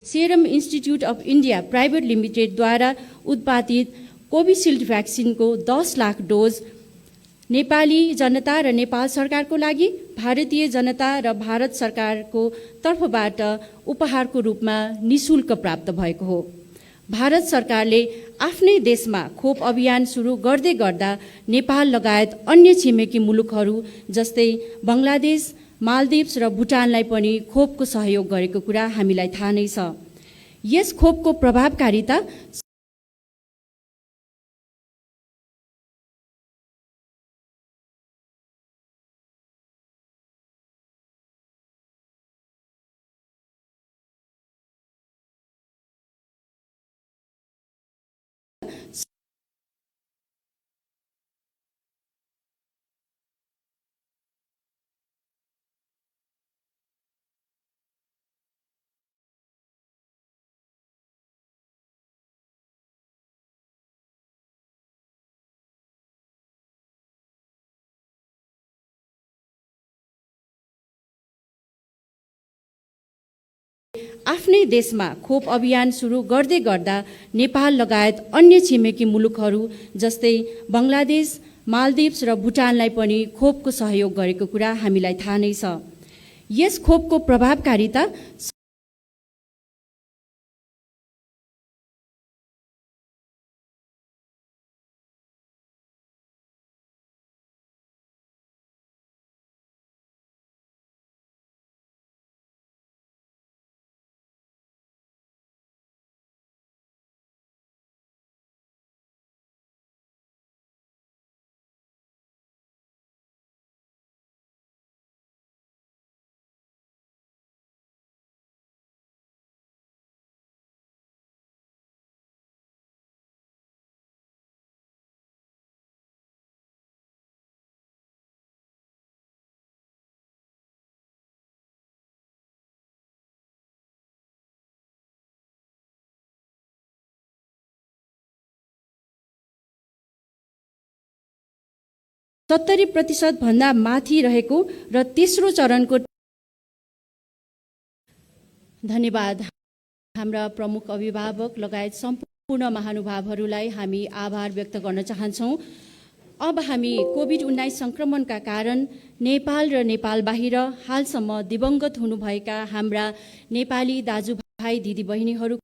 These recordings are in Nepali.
Serum Institute of India Private लिमिटेडद्वारा उत्पादित कोभिसिल्ड भ्याक्सिनको 10 लाख डोज नेपाली जनता र नेपाल सरकारको लागि भारतीय जनता र भारत सरकारको तर्फबाट उपहारको रूपमा निशुल्क प्राप्त भएको हो। भारत सरकारले आफ्नै देशमा खोप अभियान सुरु गर्दै गर्दा नेपाल लगायत अन्य छिमेकी मुलुकहरू जस्तै बङ्गलादेश, मालदिप्स र भुटानलाई पनि खोपको सहयोग गरेको कुरा हामीलाई थाहा नै छ। यस खोपको प्रभावकारिता आफ्नै देशमा खोप अभियान सुरु गर्दै गर्दा नेपाल लगायत अन्य छिमेकी मुलुकहरू जस्तै बङ्गलादेश, मालदिप्स र भुटानलाई पनि खोपको सहयोग गरेको कुरा हामीलाई थाहा नै छ। यस खोपको प्रभावकारिता %70 भन्दा माथि रहेको र तेस्रो चरणको धन्यवाद। हाम्रा प्रमुख अभिभावक लगायत सम्पूर्ण महानुभावहरूलाई हामी आभार व्यक्त गर्न चाहन्छौँ। अब हामी कोभिड-19 संक्रमणका कारण नेपाल र नेपाल बाहिर हालसम्म दिवंगत हुनुभएका हाम्रा नेपाली दाजुभाइ दिदीबहिनीहरू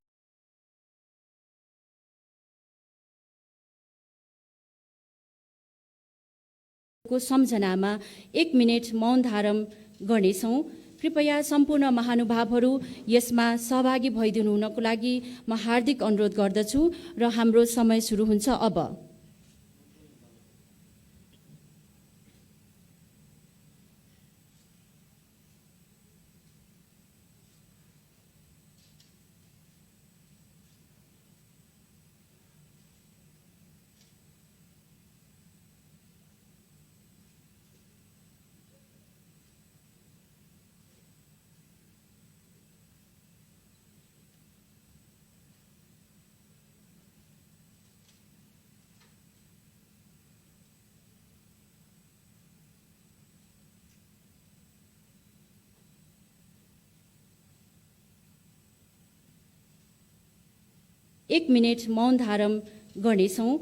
को सम्झनामा 1 मिनेट मौन धारण गर्नेछौँ। कृपया सम्पूर्ण महानुभावहरू यसमा सहभागी भइदिनु हुनको लागि म हार्दिक अनुरोध गर्दछु र हाम्रो समय सुरु हुन्छ अब। एक मिनेट मौन धारण गर्नेछौँ।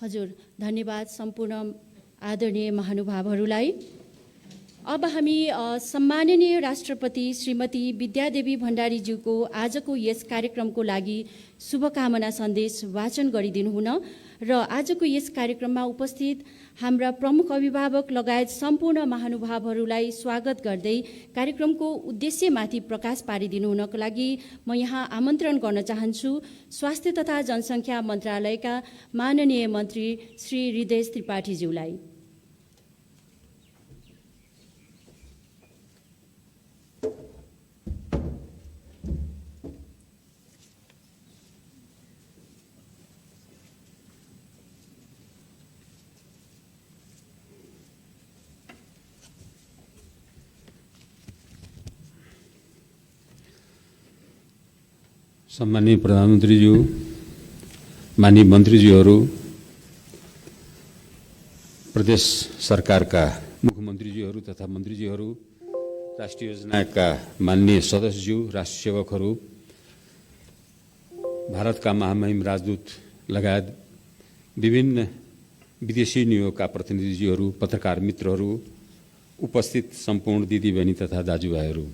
हजुर, धन्यवाद सम्पूर्ण आदरणीय महानुभावहरूलाई। अब हामी सम्माननीय राष्ट्रपति श्रीमती विद्यादेवी भण्डारीज्यूको आजको यस कार्यक्रमको लागि शुभकामना सन्देश वाचन गरिदिनु हुन र आजको यस कार्यक्रममा उपस्थित हाम्रा प्रमुख अभिभावक लगायत सम्पूर्ण महानुभावहरूलाई स्वागत गर्दै कार्यक्रमको उद्देश्यमाथि प्रकाश पारिदिनु हुनको लागि म यहाँ आमन्त्रण गर्न चाहन्छु स्वास्थ्य तथा जनसङ्ख्या मन्त्रालयका माननीय मन्त्री श्री हृदय त्रिपाठीज्यूलाई। सम्माननीय प्रधानमन्त्रीज्यू, माननीय मन्त्रीज्यूहरू, प्रदेश सरकारका मुख्यमन्त्रीज्यूहरू तथा मन्त्रीज्यूहरू, राष्ट्रिय योजनाका माननीय सदस्यज्यू, राष्ट्र सेवकहरू, भारतका महामहिम राजदूत लगायत विभिन्न विदेशी नियोगका प्रतिनिधिज्यूहरू, पत्रकार मित्रहरू, उपस्थित सम्पूर्ण दिदीबहिनी तथा दाजुभाइहरू,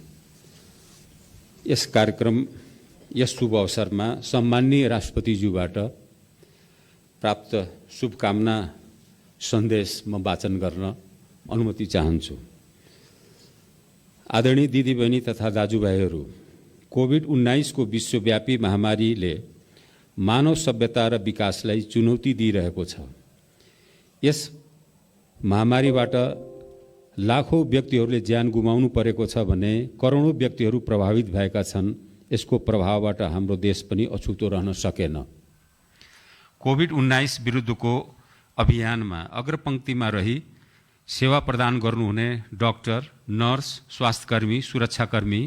यस कार्यक्रम यस शुभ अवसरमा सम्माननीय राष्ट्रपतिज्यूबाट प्राप्त शुभकामना सन्देश म वाचन गर्न अनुमति चाहन्छु। आदरणीय दिदीबहिनी तथा दाजुभाइहरू, कोभिड-19 को विश्वव्यापी महामारीले मानव सभ्यता र विकासलाई चुनौती दिइरहेको छ। यस महामारीबाट लाखौं व्यक्तिहरूले ज्यान गुमाउनु परेको छ भने करोडौं व्यक्तिहरू प्रभावित भएका छन्। यसको प्रभावबाट हाम्रो देश पनि अछुतो रहन सकेन। कोभिड-19 विरुद्धको अभियानमा अग्रपंक्तिमा रही सेवा प्रदान गर्नुहुने डाक्टर, नर्स, स्वास्थ्यकर्मी, सुरक्षाकर्मी,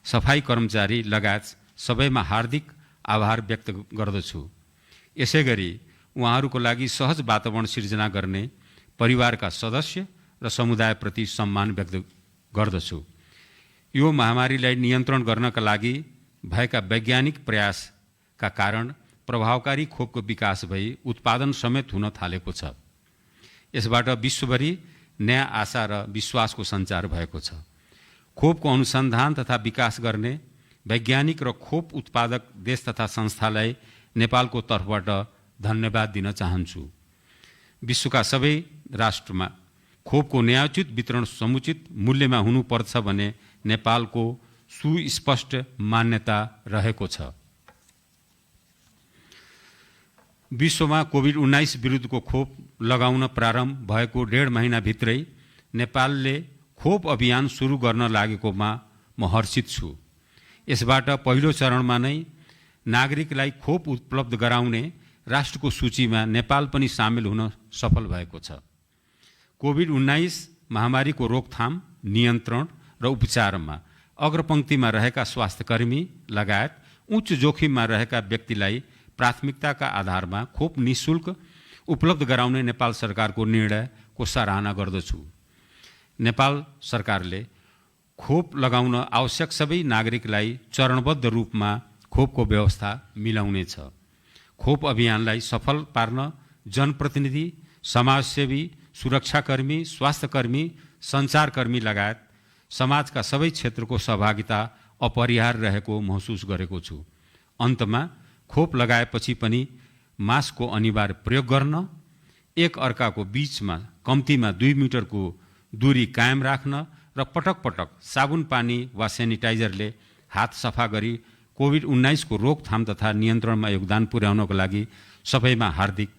सफाई कर्मचारी लगायत सबैमा हार्दिक आभार व्यक्त गर्दछु। यसैगरी उहाँहरूको लागि सहज वातावरण सिर्जना गर्ने परिवारका सदस्य र समुदायप्रति सम्मान व्यक्त गर्दछु। यो महामारीलाई नियन्त्रण गर्नका लागि भएका वैज्ञानिक प्रयासका कारण प्रभावकारी खोपको विकास भई उत्पादन समेत हुन थालेको छ। यसबाट विश्वभरि नयाँ आशा र विश्वासको सञ्चार भएको छ। खोपको अनुसन्धान तथा विकास गर्ने वैज्ञानिक र खोप उत्पादक देश तथा संस्थालाई नेपालको तर्फबाट धन्यवाद दिन चाहन्छु। विश्वका सबै राष्ट्रमा खोपको न्यायोचित वितरण समुचित मूल्यमा हुनुपर्छ भने नेपालको सुस्पष्ट मान्यता रहेको छ। विश्वमा कोभिड-19 विरुद्धको खोप लगाउन प्रारम्भ भएको 1.5 महिनाभित्रै नेपालले खोप अभियान सुरु गर्न लागेकोमा म हर्षित छु। यसबाट पहिलो चरणमा नै नागरिकलाई खोप उपलब्ध गराउने राष्ट्रको सूचीमा नेपाल पनि सामेल हुन सफल भएको छ। कोभिड-19 महामारीको रोकथाम, नियन्त्रण र उपचारमा अग्रपंक्तिमा रहेका स्वास्थ्यकर्मी लगायत उच्च जोखिममा रहेका व्यक्तिलाई प्राथमिकताका आधारमा खोप निःशुल्क उपलब्ध गराउने नेपाल सरकारको निर्णयको सराहना गर्दछु। नेपाल सरकारले खोप लगाउन आवश्यक सबै नागरिकलाई चरणबद्ध रूपमा खोपको व्यवस्था मिलाउनेछ। खोप अभियानलाई सफल पार्न जनप्रतिनिधि, समाजसेवी, सुरक्षाकर्मी, स्वास्थ्यकर्मी, सञ्चारकर्मी लगायत समाजका सबै क्षेत्रको सहभागिता अपरिहार्य रहेको महसुस गरेको छु। अन्तमा खोप लगाएपछि पनि मास्कको अनिवार्य प्रयोग गर्न, एक अर्काको बीचमा कम्तीमा 2 मिटरको दूरी कायम राख्न र पटक पटक साबुन पानी वा सेनिटाइजरले हात सफा गरी कोभिड-19 को रोकथाम तथा नियन्त्रणमा योगदान पुर्याउनको लागि सबैमा हार्दिक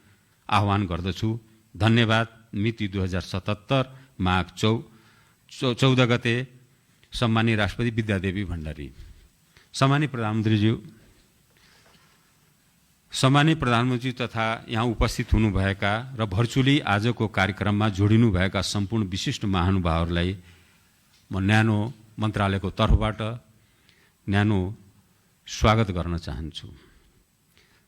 आह्वान गर्दछु। धन्यवाद। मिति 2077 माघ 14 गते। सम्माननीय राष्ट्रपति विद्यादेवी भण्डारी। सम्माननीय प्रधानमन्त्री तथा यहाँ उपस्थित हुनुभएका र भर्चुअली आजको कार्यक्रममा जोडिनुभएका सम्पूर्ण विशिष्ट महानुभावहरूलाई म न्यानो मन्त्रालयको तर्फबाट न्यानो स्वागत गर्न चाहन्छु।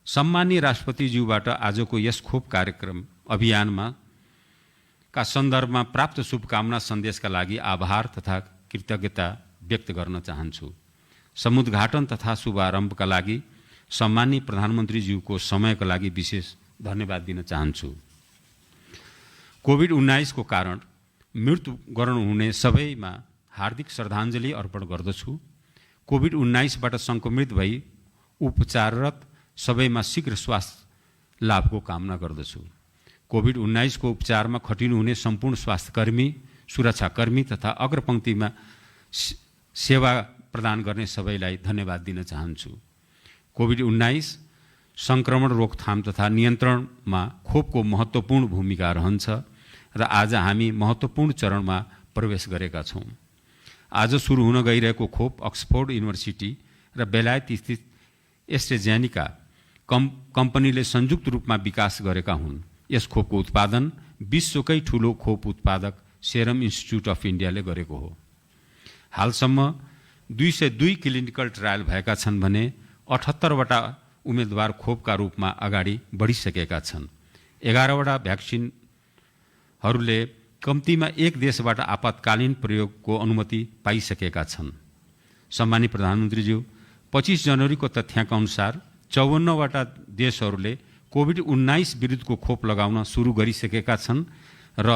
सम्माननीय राष्ट्रपतिज्यूबाट आजको यस खोप कार्यक्रम अभियानमा का सन्दर्भमा प्राप्त शुभकामना सन्देशका लागि आभार तथा कृतज्ञता व्यक्त गर्न चाहन्छु। समुद्घाटन तथा शुभारम्भका लागि सम्माननीय प्रधानमन्त्रीज्यूको समयका लागि विशेष धन्यवाद दिन चाहन्छु। कोभिड-19 को कारण मृत्युवरण हुने सबैमा हार्दिक श्रद्धाञ्जली अर्पण गर्दछु। कोभिड-19बाट संक्रमित भई उपचाररत सबैमा शीघ्र स्वास्थ्य लाभको कामना गर्दछु। कोभिड-19 को उपचारमा खटिनुहुने सम्पूर्ण स्वास्थ्यकर्मी, सुरक्षाकर्मी तथा अग्रपंक्तिमा सेवा प्रदान गर्ने सबैलाई धन्यवाद दिन चाहन्छु। कोभिड-19 संक्रमण रोकथाम तथा नियन्त्रणमा खोपको महत्त्वपूर्ण भूमिका रहन्छ र आज हामी महत्त्वपूर्ण चरणमा प्रवेश गरेका छौँ। आज सुरु हुन गइरहेको खोप अक्सफोर्ड युनिभर्सिटी र बेलायत स्थित एस्ट्राजेनेका कम्पनीले संयुक्त रूपमा विकास गरेका हुन्। यस खोपको उत्पादन विश्वकै ठूलो खोप उत्पादक सेरम इन्स्टिच्युट अफ इन्डियाले गरेको हो। हालसम्म 202 क्लिनिकल ट्रायल भएका छन् भने 78वटा उम्मेदवार खोपका रूपमा अगाडि बढिसकेका छन्। 11वटा भ्याक्सिनहरूले कम्तीमा एक देशबाट आपतकालीन प्रयोगको अनुमति पाइसकेका छन्। सम्मानित प्रधानमन्त्रीज्यू, 25 जनवरीको तथ्याङ्क अनुसार 54वटा देशहरूले कोभिड-19 विरुद्धको खोप लगाउन सुरु गरिसकेका छन् र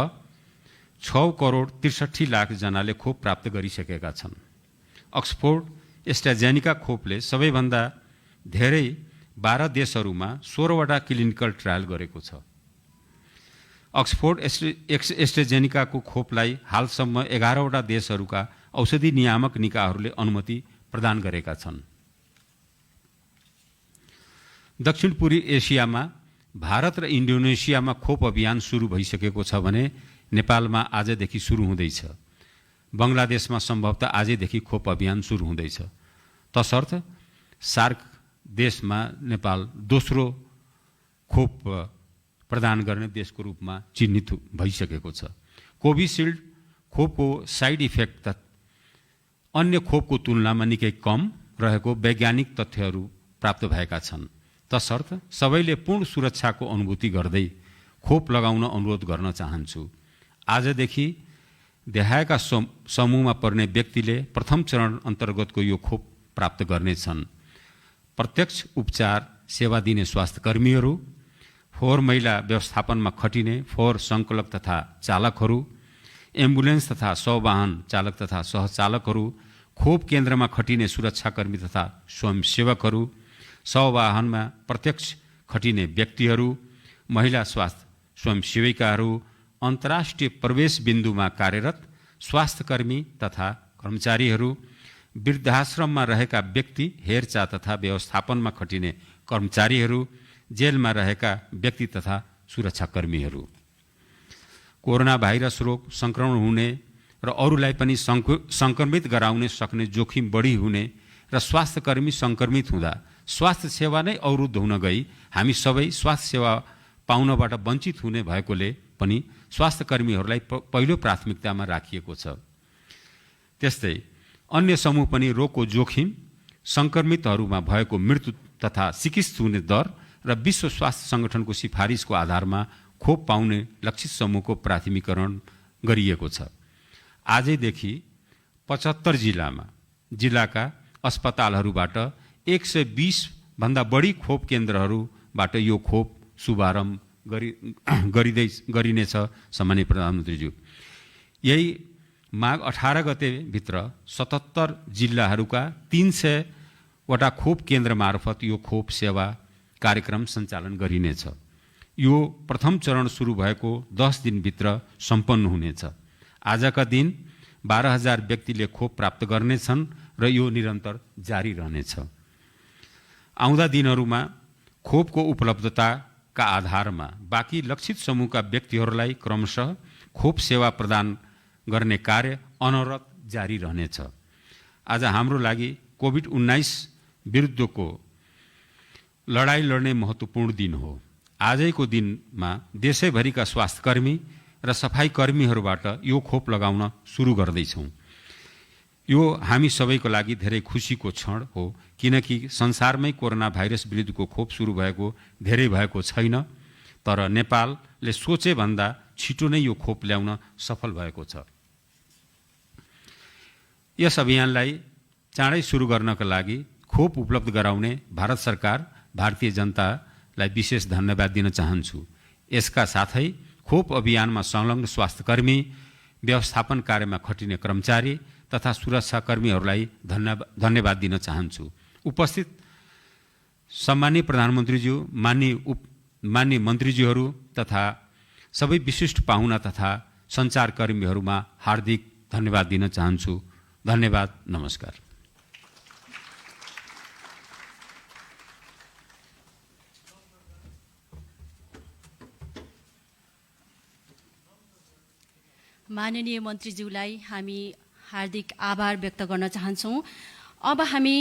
6 करोड 63 लाख जनाले खोप प्राप्त गरिसकेका छन्। अक्सफोर्ड एस्ट्राजेनिका खोपले सबैभन्दा धेरै 12 देशहरूमा 16वटा क्लिनिकल ट्रायल गरेको छ। अक्सफोर्ड एस्ट्राजेनिकाको खोपलाई हालसम्म 11वटा देशहरूका औषधि नियामक निकायहरूले अनुमति प्रदान गरेका छन्। दक्षिण पूर्वी एसियामा भारत र इन्डोनेसियामा खोप अभियान सुरु भइसकेको छ भने नेपालमा आजदेखि सुरु हुँदैछ। बङ्गलादेशमा सम्भवतः आजैदेखि खोप अभियान सुरु हुँदैछ। तसर्थ सार्क देशमा नेपाल दोस्रो खोप प्रदान गर्ने देशको रूपमा चिन्हित भइसकेको छ। कोभिसिल्ड खोपको साइड इफेक्ट अन्य खोपको तुलनामा निकै कम रहेको वैज्ञानिक तथ्यहरू प्राप्त भएका छन्। तसर्थ सबैले पूर्ण सुरक्षाको अनुभूति गर्दै खोप लगाउन अनुरोध गर्न चाहन्छु। आजदेखि देहायका समूहमा पर्ने व्यक्तिले प्रथम चरण अन्तर्गतको यो खोप प्राप्त गर्नेछन्। प्रत्यक्ष उपचार सेवा दिने स्वास्थ्य कर्मीहरू, फोहोर मैला व्यवस्थापनमा खटिने फोहोर सङ्कलक तथा चालकहरू, एम्बुलेन्स तथा सवाहन चालक तथा सहचालकहरू, खोप केन्द्रमा खटिने सुरक्षाकर्मी तथा स्वयंसेवकहरू, सवाहनमा प्रत्यक्ष खटिने व्यक्तिहरू, महिला स्वास्थ्य स्वयंसेविकाहरू, अन्तर्राष्ट्रिय प्रवेश बिन्दुमा कार्यरत स्वास्थ्यकर्मी तथा कर्मचारीहरू, वृद्धाश्रममा रहेका व्यक्ति, हेरचाह तथा व्यवस्थापनमा खटिने कर्मचारीहरू, जेलमा रहेका व्यक्ति तथा सुरक्षाकर्मीहरू। कोरोना भाइरस रोग सङ्क्रमण हुने र अरूलाई पनि सङ्क्रमित गराउन सक्ने जोखिम बढी हुने र स्वास्थ्यकर्मी सङ्क्रमित हुँदा स्वास्थ्य सेवा नै अवरुद्ध हुन गई हामी सबै स्वास्थ्य सेवा पाउनबाट वञ्चित हुने भएकोले पनि स्वास्थ्यकर्मीहरूलाई पहिलो प्राथमिकतामा राखिएको छ। त्यस्तै अन्य समूह पनि रोगको जोखिम, सङ्क्रमितहरूमा भएको मृत्यु तथा चिकित्सित हुने दर र विश्व स्वास्थ्य सङ्गठनको सिफारिसको आधारमा खोप पाउने लक्षित समूहको प्राथमिकरण गरिएको छ। आजैदेखि 75 जिल्लाका अस्पतालहरूबाट 120 भन्दा बढी खोप केन्द्रहरूबाट यो खोप शुभारम्भ गरिनेछ। सम्माननीय प्रधानमन्त्रीज्यू, यही माघ 18 गते भित्र 77 जिल्लाहरूका 300वटा खोप केन्द्र मार्फत यो खोप सेवा कार्यक्रम सञ्चालन गरिनेछ। यो प्रथम चरण सुरु भएको 10 दिनभित्र सम्पन्न हुनेछ। आजका दिन 12,000 व्यक्तिले खोप प्राप्त गर्नेछन् र यो निरन्तर जारी रहनेछ। आउँदा दिनहरूमा खोपको उपलब्धताका आधारमा बाँकी लक्षित समूहका व्यक्तिहरूलाई क्रमशः खोप सेवा प्रदान गर्ने कार्य अनवरत जारी रहनेछ। आज हाम्रो लागि कोभिड-19 विरुद्धको लडाईँ लड्ने महत्त्वपूर्ण दिन हो। आजैको दिनमा देशैभरिका स्वास्थ्यकर्मी र सफाई कर्मीहरूबाट यो खोप लगाउन सुरु गर्दैछौँ। यो हामी सबैको लागि धेरै खुसीको क्षण हो, किनकि संसारमै कोरोना भाइरस विरुद्धको खोप सुरु भएको धेरै भएको छैन, तर नेपालले सोचे भन्दा छिटो नै यो खोप ल्याउन सफल भएको छ। यस अभियानलाई चाँडै सुरु गर्नका लागि खोप उपलब्ध गराउने भारत सरकार, भारतीय जनतालाई विशेष धन्यवाद दिन चाहन्छु। यसका साथै खोप अभियानमा संलग्न स्वास्थ्यकर्मी, व्यवस्थापन कार्यमा खटिने कर्मचारी तथा सुरक्षाकर्मीहरूलाई धन्यवाद दिन चाहन्छु। उपस्थित सम्माननीय प्रधानमन्त्रीज्यू, माननीय मन्त्रीज्यूहरू तथा सबै विशिष्ट पाहुना तथा सञ्चारकर्मीहरूमा हार्दिक धन्यवाद दिन चाहन्छु। धन्यवाद, नमस्कार। माननीय मन्त्रीज्यूलाई हामी हार्दिक आभार व्यक्त गर्न चाहन्छौँ। अब हामी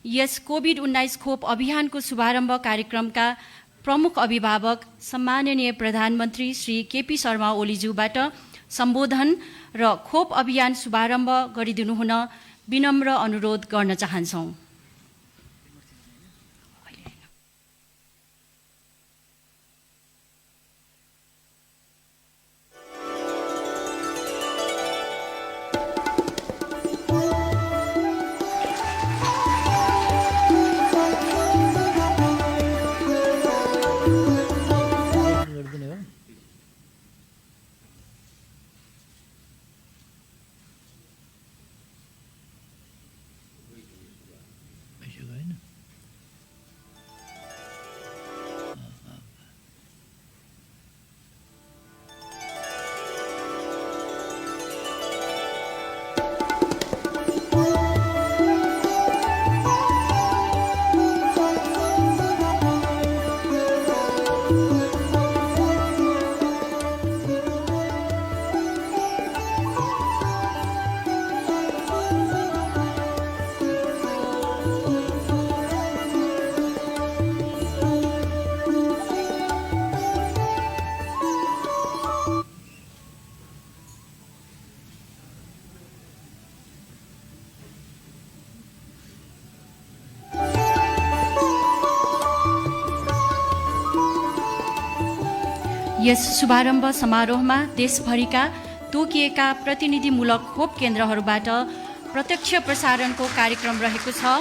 यस कोभिड-19 खोप अभियानको शुभारम्भ कार्यक्रमका प्रमुख अभिभावक सम्माननीय प्रधानमन्त्री श्री केपी शर्मा ओलीज्यूबाट सम्बोधन र खोप अभियान शुभारम्भ गरिदिनुहुन विनम्र अनुरोध गर्न चाहन्छौँ। यस शुभारम्भ समारोहमा देशभरिका तोकिएका प्रतिनिधिमूलक खोप केन्द्रहरूबाट प्रत्यक्ष प्रसारणको कार्यक्रम रहेको छ।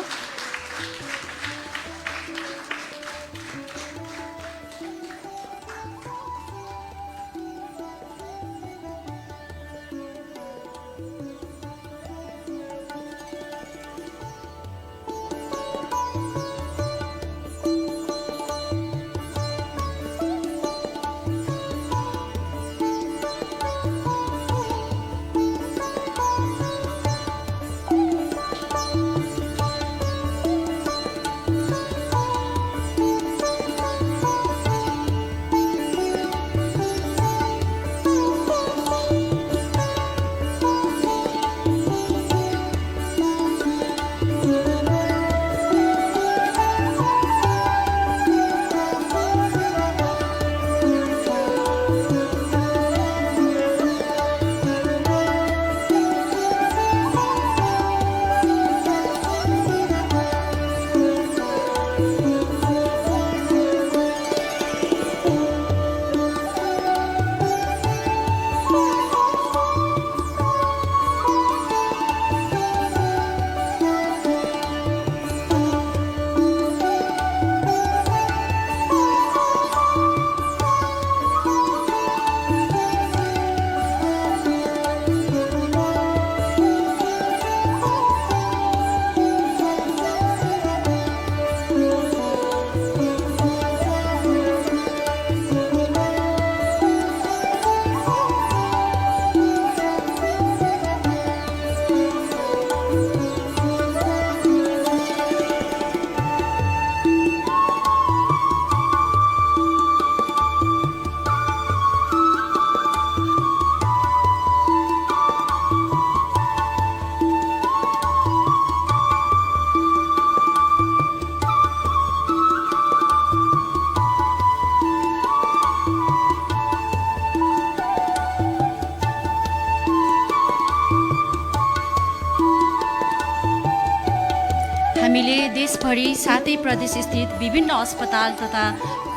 हामीले देशभरि 7 प्रदेशस्थित विभिन्न अस्पताल तथा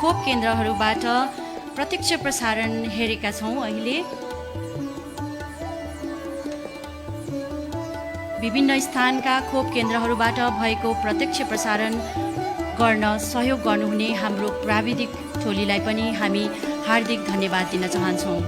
खोप केन्द्रहरूबाट प्रत्यक्ष प्रसारण हेरेका छौँ। अहिले विभिन्न स्थानका खोप केन्द्रहरूबाट भएको प्रत्यक्ष प्रसारण गर्न सहयोग गर्नुहुने हाम्रो प्राविधिक टोलीलाई पनि हामी हार्दिक धन्यवाद दिन चाहन्छौँ।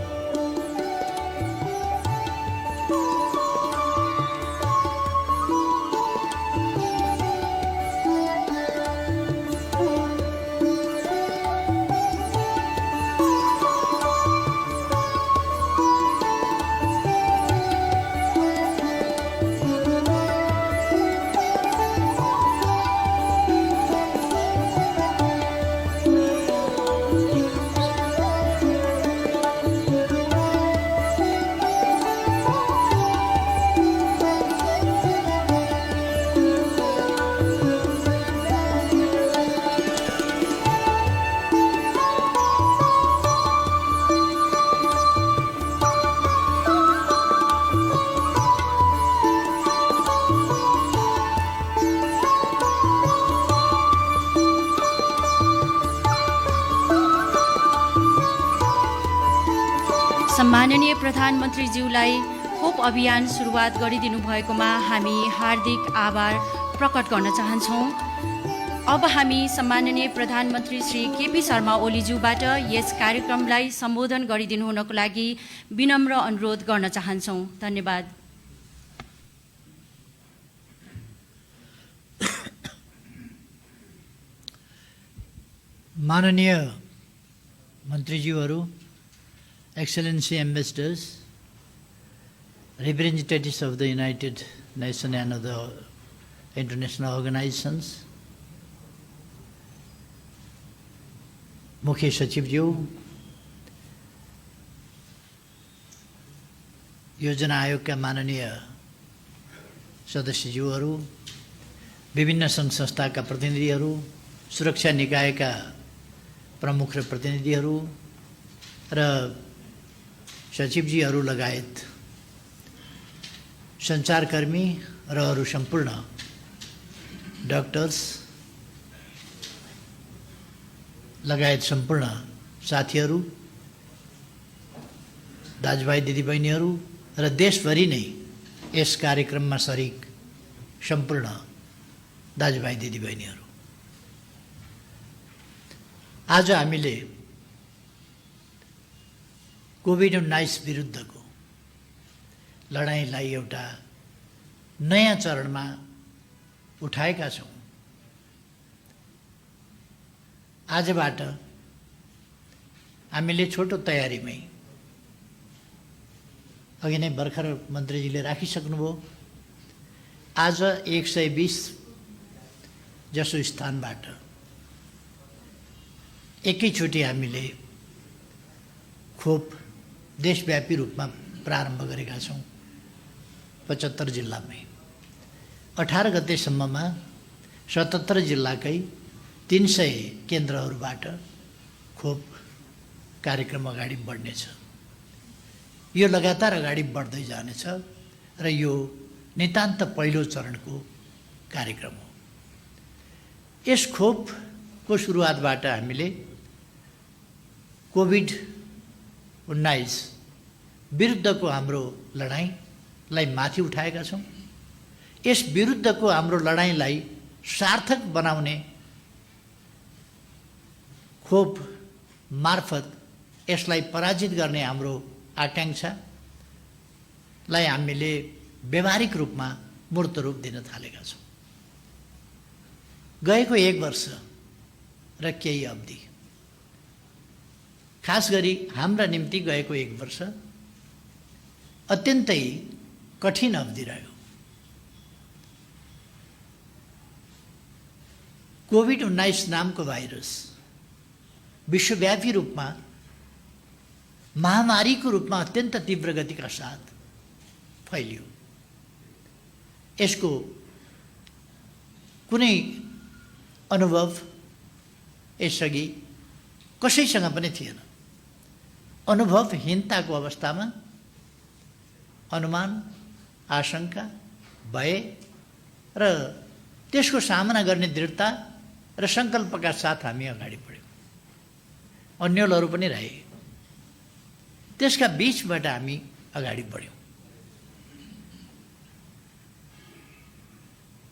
सम्माननीय प्रधानमन्त्रीज्यूलाई खोप अभियान सुरुवात गरिदिनु भएकोमा हामी हार्दिक आभार प्रकट गर्न चाहन्छौँ। अब हामी सम्माननीय प्रधानमन्त्री श्री केपी शर्मा ओलीज्यूबाट यस कार्यक्रमलाई सम्बोधन गरिदिनु हुनको लागि विनम्र अनुरोध गर्न चाहन्छौँ। धन्यवाद। माननीय मन्त्रीज्यूहरू, Excellency Ambassadors, representatives of the United Nations and other international organizations, मुख्य सचिवज्यू, योजना आयोगका माननीय सदस्यज्यूहरू, विभिन्न सङ्घ संस्थाका प्रतिनिधिहरू, सुरक्षा निकायका प्रमुख र प्रतिनिधिहरू र सचिवजीहरू लगायत सञ्चारकर्मी र अरू सम्पूर्ण डाक्टर्स लगायत सम्पूर्ण साथीहरू दाजुभाइ दिदीबहिनीहरू र देशभरि नै यस कार्यक्रममा सरिक सम्पूर्ण दाजुभाइ दिदीबहिनीहरू, आज हामीले कोभिड-19 विरुद्धको लडाइँलाई एउटा नयाँ चरणमा उठाएका छौँ। आजबाट हामीले छोटो तयारीमै अघि नै भर्खर मन्त्रीजीले राखिसक्नुभयो, आज 120 जसो स्थानबाट एकैचोटि हामीले खोप देशव्यापी रूपमा प्रारम्भ गरेका छौँ। 75 जिल्लामै 18 गतेसम्ममा 77 जिल्लाकै 300 केन्द्रहरूबाट खोप कार्यक्रम अगाडि बढ्नेछ। यो लगातार अगाडि बढ्दै जानेछ र यो नितान्त पहिलो चरणको कार्यक्रम हो। यस खोपको सुरुवातबाट हामीले कोभिड-19 विरुद्धको हाम्रो लडाइँलाई माथि उठाएका छौँ। यस विरुद्धको हाम्रो लडाइँलाई सार्थक बनाउने खोप मार्फत यसलाई पराजित गर्ने हाम्रो आकाङ्क्षालाई हामीले व्यवहारिक रूपमा मूर्त रूप दिन थालेका छौँ। गएको 1 वर्ष र केही अवधि, खास गरी हाम्रा निम्ति गएको 1 वर्ष अत्यन्तै कठिन अवधि रह्यो। कोभिड-19 नामको भाइरस विश्वव्यापी रूपमा महामारीको रूपमा अत्यन्त तीव्र गतिका साथ फैलियो। यसको कुनै अनुभव यसअघि कसैसँग पनि थिएन। अनुभवहीनताको अवस्थामा अनुमान, आशंका, भय र त्यसको सामना गर्ने दृढता र सङ्कल्पका साथ हामी अगाडि बढ्यौँ। अन्यलहरू पनि रहे, त्यसका बीचबाट हामी अगाडि बढ्यौँ।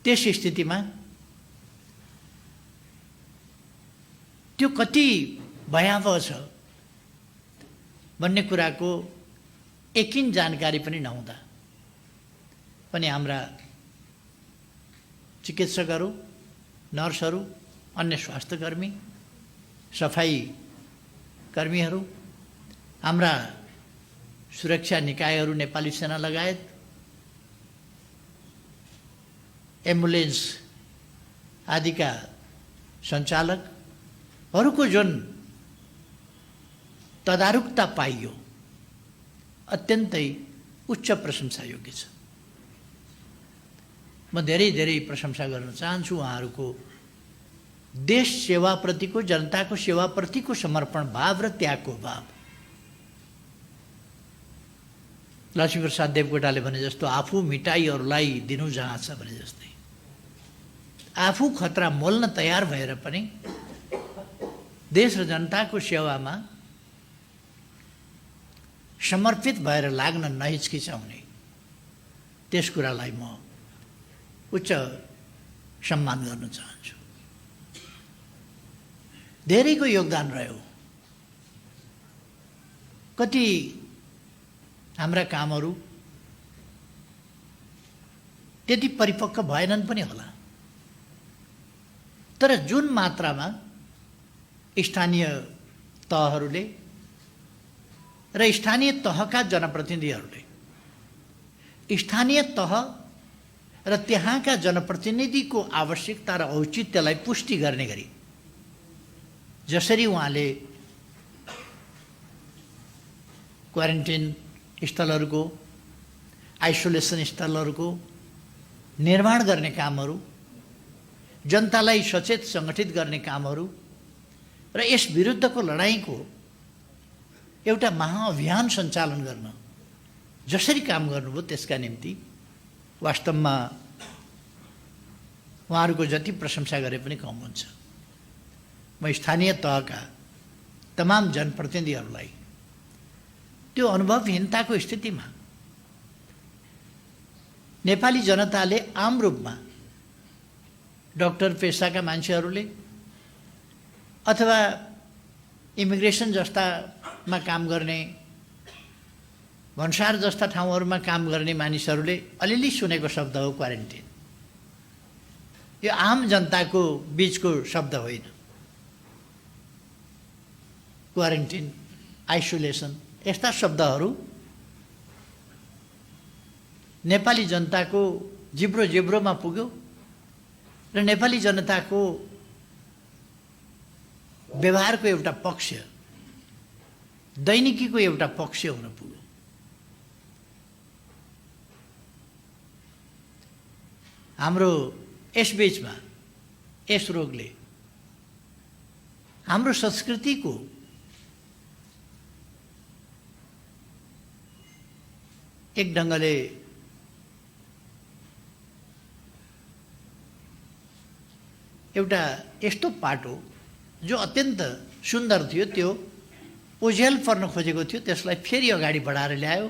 त्यस स्थितिमा त्यो कति भयावह छ भन्ने कुराको एकिन जानकारी पनि नहुँदा पनि हाम्रा चिकित्सकहरू, नर्सहरू, अन्य स्वास्थ्यकर्मी, सफाई कर्मीहरू, हाम्रा सुरक्षा निकायहरू, नेपाली सेना लगायत एम्बुलेन्स आदिका सञ्चालकहरूको जुन तदारुकता पाइयो अत्यन्तै उच्च प्रशंसायोग्य छ। म धेरै धेरै प्रशंसा गर्न चाहन्छु उहाँहरूको देश सेवाप्रतिको, जनताको सेवाप्रतिको समर्पण भाव र त्यागको भाव। लक्ष्मीप्रसाद देवकोटाले भने जस्तो आफू मिटाई अरूलाई दिनु जहाँ छ भने जस्तै आफू खतरा मोल्न तयार भएर पनि देश र जनताको सेवामा समर्पित भएर लाग्न नहिचकिचाउने, त्यस कुरालाई म उच्च सम्मान गर्न चाहन्छु। धेरैको योगदान रह्यो। कति हाम्रा कामहरू त्यति परिपक्व भएनन् पनि होला, तर जुन मात्रामा स्थानीय तहहरूले र स्थानीय तहका जनप्रतिनिधिहरूले, स्थानीय तह र त्यहाँका जनप्रतिनिधिको आवश्यकता र औचित्यलाई पुष्टि गर्ने गरी जसरी उहाँले क्वारेन्टाइन स्थलहरूको, आइसोलेसन स्थलहरूको निर्माण गर्ने कामहरू, जनतालाई सचेत सङ्गठित गर्ने कामहरू र यस विरुद्धको लडाइँको एउटा महाअभियान सञ्चालन गर्न जसरी काम गर्नुभयो त्यसका निम्ति वास्तवमा उहाँहरूको जति प्रशंसा गरे पनि कम हुन्छ। म स्थानीय तहका तमाम जनप्रतिनिधिहरूलाई त्यो अनुभवहीनताको स्थितिमा नेपाली जनताले आम रूपमा डाक्टर पेसाका मान्छेहरूले अथवा इमिग्रेसन जस्तामा काम गर्ने, भन्सार जस्ता ठाउँहरूमा काम गर्ने मानिसहरूले अलिअलि सुनेको शब्द हो क्वारेन्टिन। यो आम जनताको बीचको शब्द होइन। क्वारेन्टिन, आइसोलेसन यस्ता शब्दहरू नेपाली जनताको जिब्रो जिब्रोमा पुग्यो र नेपाली जनताको व्यवहारको एउटा पक्ष, दैनिकीको एउटा पक्ष हुन पुग्यो। हाम्रो यसबीचमा यस रोगले हाम्रो संस्कृतिको एक ढङ्गले एउटा यस्तो पाटो जो अत्यन्त सुन्दर थियो, त्यो ओझेल पर्न खोजेको थियो, त्यसलाई फेरि अगाडि बढाएर ल्यायो।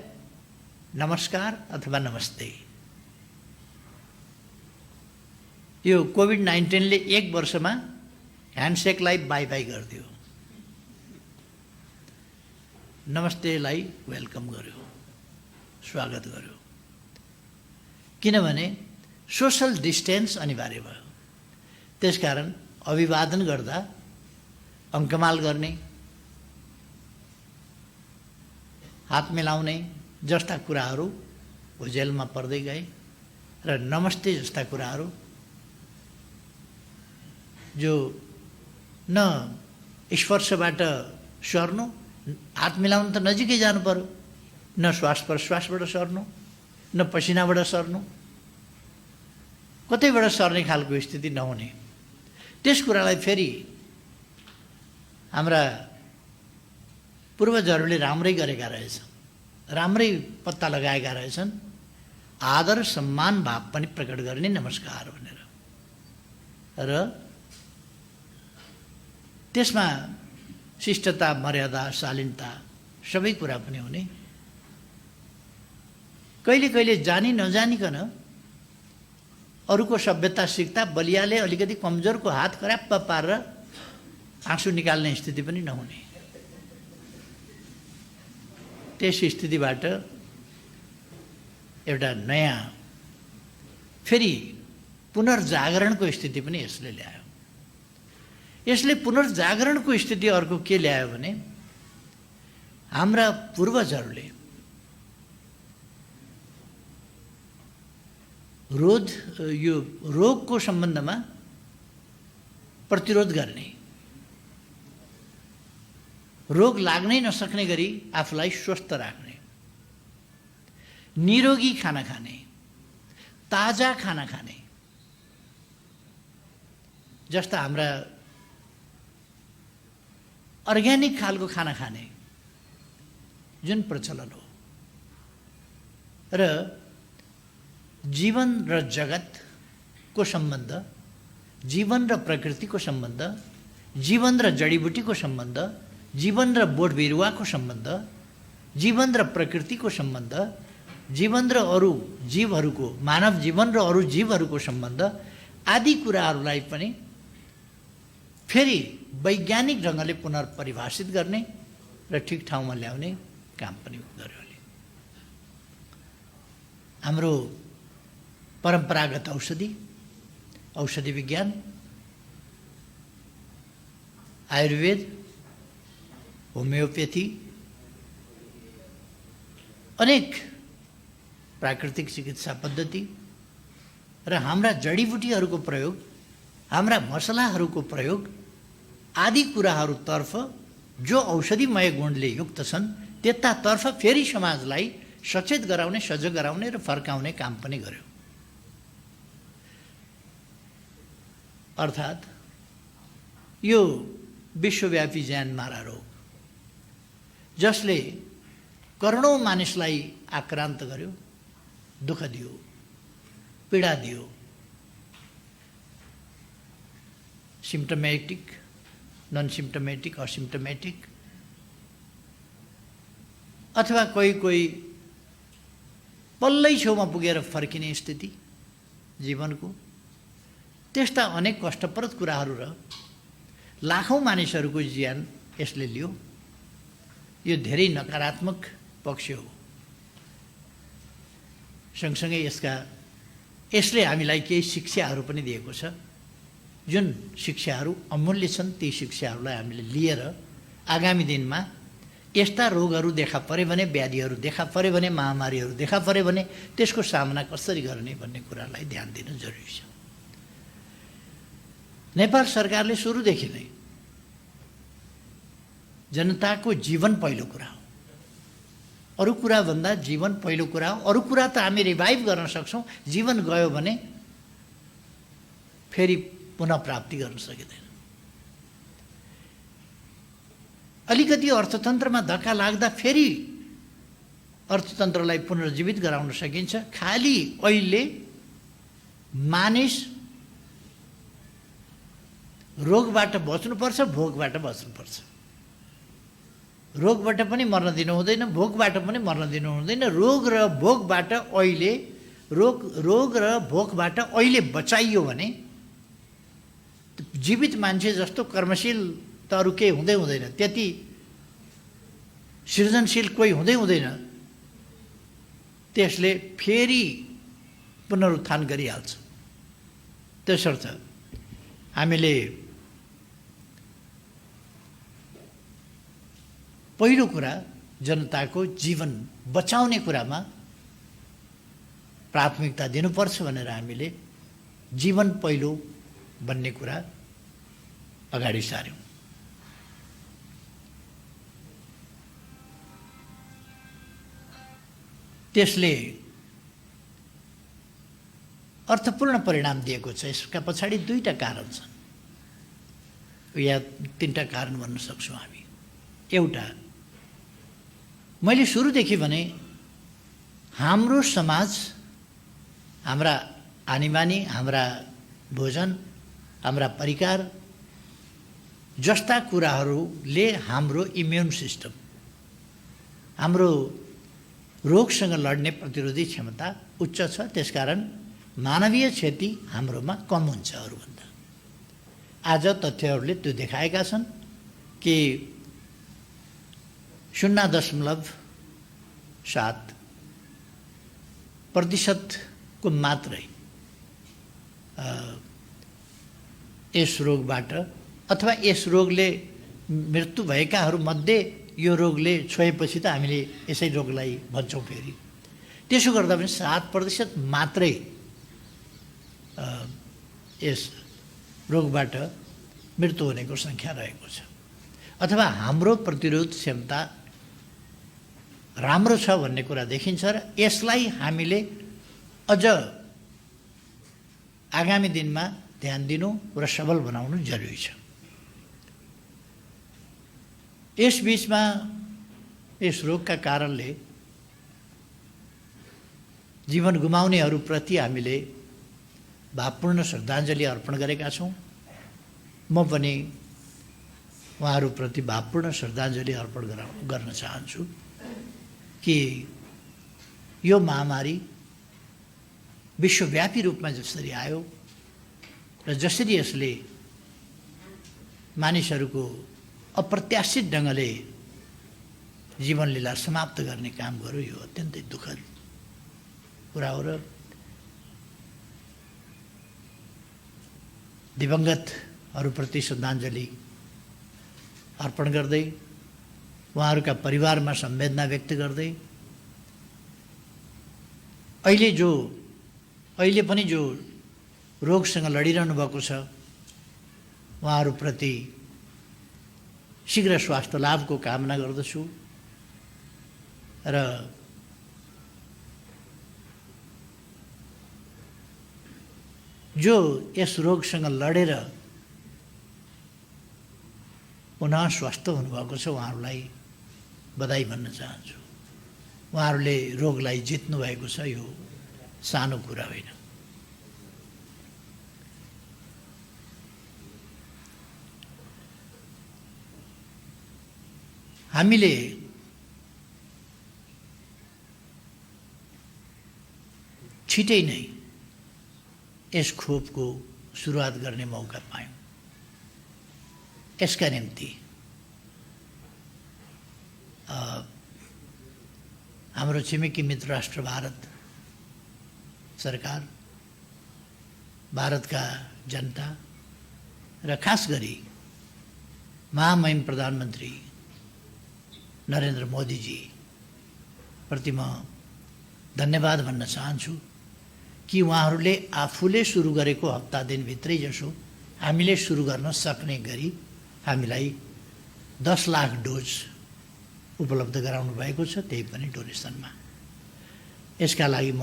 नमस्कार अथवा नमस्ते। यो कोभिड-19ले 1 वर्षमा ह्यान्डसेकलाई बाई बाई गरिदियो, नमस्तेलाई वेलकम गर्यो, स्वागत गर्यो। किनभने सोशल डिस्टेन्स अनिवार्य भयो। त्यसकारण अभिवादन गर्दा अङ्कमाल गर्ने, हात मिलाउने जस्ता कुराहरू ओझेलमा पर्दै गए र नमस्ते जस्ता कुराहरू जो न स्पर्शबाट सर्नु, हात मिलाउनु त नजिकै जानु पर्यो, न श्वास प्रश्वासबाट सर्नु, न पसिनाबाट सर्नु, कतैबाट सर्ने खालको स्थिति नहुने, त्यस कुरालाई फेरि हाम्रा पूर्वजहरूले राम्रै गरेका रहेछन्, राम्रै पत्ता लगाएका रहेछन्। आदर सम्मान भाव पनि प्रकट गर्ने नमस्कार भनेर, र त्यसमा शिष्टता, मर्यादा, शालीनता सबै कुरा पनि हुने। कहिले कहिले जानी नजानिकन अरूको सभ्यता सिक्दा बलियाले अलिकति कमजोरको हात खराब पारेर आँसु निकाल्ने स्थिति पनि नहुने। त्यस स्थितिबाट एउटा नयाँ फेरि पुनर्जागरणको स्थिति पनि यसले ल्यायो। यसले पुनर्जागरणको स्थिति अर्को के ल्यायो भने, हाम्रा पूर्वजहरूले यो रोगको सम्बन्धमा प्रतिरोध गर्ने, रोग लाग्नै नसक्ने गरी आफूलाई स्वस्थ राख्ने, निरोगी खाना खाने, ताजा खाना खाने जस्ता हाम्रा अर्ग्यानिक खालको खाना खाने जुन प्रचलन हो, र जीवन र जगतको सम्बन्ध, जीवन र प्रकृतिको सम्बन्ध, जीवन र जडीबुटीको सम्बन्ध, जीवन र बोट बिरुवाको सम्बन्ध, जीवन र प्रकृतिको सम्बन्ध, जीवन र अरू जीवहरूको, मानव जीवन र अरू जीवहरूको सम्बन्ध आदि कुराहरूलाई पनि फेरि वैज्ञानिक ढङ्गले पुनर्परिभाषित गर्ने र ठिक ठाउँमा ल्याउने काम पनि गर्यो। हाम्रो परम्परागत औषधि विज्ञान, आयुर्वेद, होमियोपैथी, अनेक प्राकृतिक चिकित्सा पद्धति र हाम्रा जडीबुटीहरूको प्रयोग, हाम्रा मसलाहरूको प्रयोग आदि कुराहरूतर्फ जो औषधिमय गुणले युक्त छन्, त्यतातर्फ फेरि समाजलाई सचेत गराउने, सजग गराउने र फर्काउने काम पनि गर्यो। अर्थात् यो विश्वव्यापी ज्यानमारा रोग जसले करोडौं मानिसलाई आक्रान्त गर्यो, दुःख दियो, पीडा दियो, सिम्पटोमेटिक, नन सिम्पटोमेटिक, असिम्पटोमेटिक अथवा कोही कोही पल्लै छेउमा पुगेर फर्किने स्थिति जीवनको, त्यस्ता अनेक कष्टप्रद कुराहरू र लाखौँ मानिसहरूको ज्यान यसले लियो। यो धेरै नकारात्मक पक्ष हो। सँगसँगै यसले हामीलाई केही शिक्षाहरू पनि दिएको छ। जुन शिक्षाहरू अमूल्य छन्, ती शिक्षाहरूलाई हामीले लिएर आगामी दिनमा यस्ता रोगहरू देखा परे भने, व्याधिहरू देखा परे भने, महामारीहरू देखा परे भने त्यसको सामना कसरी गर्ने भन्ने कुरालाई ध्यान दिन जरुरी छ। नेपाल सरकारले सुरुदेखि नै जनताको जीवन पहिलो कुरा हो। अरू कुराभन्दा जीवन पहिलो कुरा हो। अरू कुरा त हामी रिभाइभ गर्न सक्छौँ, जीवन गयो भने फेरि पुनः प्राप्ति गर्न सकिँदैन। अलिकति अर्थतन्त्रमा धक्का लाग्दा फेरि अर्थतन्त्रलाई पुनर्जीवित गराउन सकिन्छ। खालि अहिले मानिस रोगबाट बच्नुपर्छ, भोकबाट बच्नुपर्छ। रोगबाट पनि मर्न दिनु हुँदैन, भोकबाट पनि मर्न दिनु हुँदैन। रोग र भोकबाट अहिले बचाइयो भने जीवित मान्छे जस्तो कर्मशील त अरू केही हुँदै हुँदैन, त्यति सृजनशील कोही हुँदै हुँदैन। त्यसले फेरि पुनरुत्थान गरिहाल्छ। त्यसर्थ हामीले पहिलो कुरा जनताको जीवन बचाउने कुरामा प्राथमिकता दिनुपर्छ भनेर हामीले जीवन पहिलो भन्ने कुरा अगाडि सार्यौँ। त्यसले अर्थपूर्ण परिणाम दिएको छ। यसका पछाडि दुईटा कारण छन्, या तीनटा कारण भन्न सक्छौँ हामी। एउटा, मैले सुरुदेखि भने हाम्रो समाज, हाम्रा आनीबानी, हाम्रा भोजन, हाम्रा परिकार जस्ता कुराहरूले हाम्रो इम्युन सिस्टम, हाम्रो रोगसँग लड्ने प्रतिरोधी क्षमता उच्च छ। त्यसकारण मानवीय क्षति हाम्रोमा कम हुन्छ अरूभन्दा। आज तथ्यहरूले त्यो देखाएका छन् कि 0.7% मात्रै यस रोगबाट अथवा यस रोगले मृत्यु भएकाहरूमध्ये यो रोगले छोएपछि त हामीले यसै रोगलाई भन्छौँ। फेरि त्यसो गर्दा पनि 7% मात्रै यस रोगबाट मृत्यु हुनेको सङ्ख्या रहेको छ। अथवा हाम्रो प्रतिरोध क्षमता राम्रो छ भन्ने कुरा देखिन्छ र यसलाई हामीले अझ आगामी दिनमा ध्यान दिनु र सबल बनाउनु जरुरी छ। यस बीचमा यस रोगका कारणले जीवन गुमाउनेहरूप्रति हामीले भावपूर्ण श्रद्धाञ्जली अर्पण गरेका छौँ। म पनि उहाँहरूप्रति भावपूर्ण श्रद्धाञ्जली अर्पण गर्न चाहन्छु कि यो महामारी विश्वव्यापी रूपमा जसरी आयो र जसरी यसले मानिसहरूको अप्रत्याशित ढङ्गले जीवनलीला समाप्त गर्ने काम गर्यो, यो अत्यन्तै दुःखद कुरा हो। र दिवंगतहरूप्रति श्रद्धाञ्जली अर्पण गर्दै, उहाँहरूका परिवारमा संवेदना व्यक्त गर्दै, अहिले पनि जो रोगसँग लडिरहनु भएको छ उहाँहरूप्रति शीघ्र स्वास्थ्य लाभको कामना गर्दछु। र जो यस रोगसँग लडेर पुनः स्वस्थ हुनुभएको छ उहाँहरूलाई बधाई भन्न चाहन्छु। उहाँहरूले रोगलाई जित्नु भएको छ, यो सानो कुरा होइन। हामीले छिटै नै यस खोपको सुरुवात गर्ने मौका पायौँ। यसका निम्ति हाम्रो छिमेकी मित्र राष्ट्र भारत सरकार, भारतका जनता र खास गरी महामहिम प्रधानमन्त्री नरेन्द्र मोदीजी प्रति म धन्यवाद भन्न चाहन्छु कि उहाँहरूले आफूले सुरु गरेको हप्ता दिनभित्रै जसो हामीले सुरु गर्न सक्ने गरी हामीलाई 10 लाख डोज उपलब्ध गराउनु भएको छ, त्यही पनि डोनेसनमा। यसका लागि म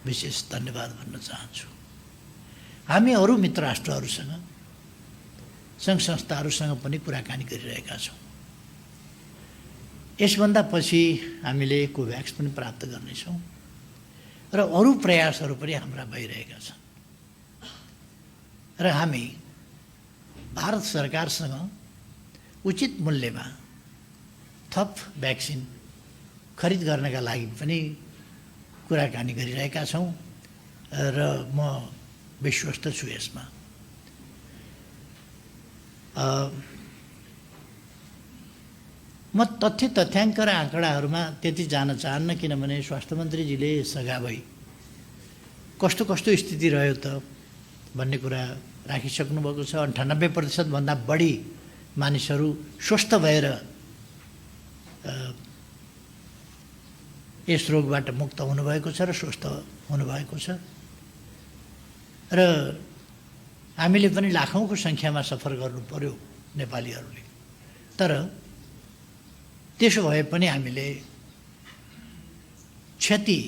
विशेष धन्यवाद भन्न चाहन्छु। हामी अरू मित्र राष्ट्रहरूसँग, सङ्घ संस्थाहरूसँग पनि कुराकानी गरिरहेका छौँ। यसभन्दा पछि हामीले कोभ्याक्स पनि प्राप्त गर्नेछौँ र अरू प्रयासहरू पनि हाम्रा भइरहेका छन् र हामी भारत सरकारसँग उचित मूल्यमा थप भ्याक्सिन खरिद गर्नका लागि पनि कुराकानी गरिरहेका छौँ र म विश्वस्त छु यसमा। म तथ्याङ्क र आँकडाहरूमा त्यति जान चाहन्न, किनभने स्वास्थ्य मन्त्रीजीले सघाभई कस्तो कस्तो स्थिति रह्यो त भन्ने कुरा राखिसक्नु भएको छ। 98% भन्दा बढी मानिसहरू स्वस्थ भएर यस रोगबाट मुक्त हुनुभएको छ र स्वस्थ हुनुभएको छ र हामीले पनि लाखौँको सङ्ख्यामा सफर गर्नु पर्यो नेपालीहरूले। तर त्यसो भए पनि हामीले क्षति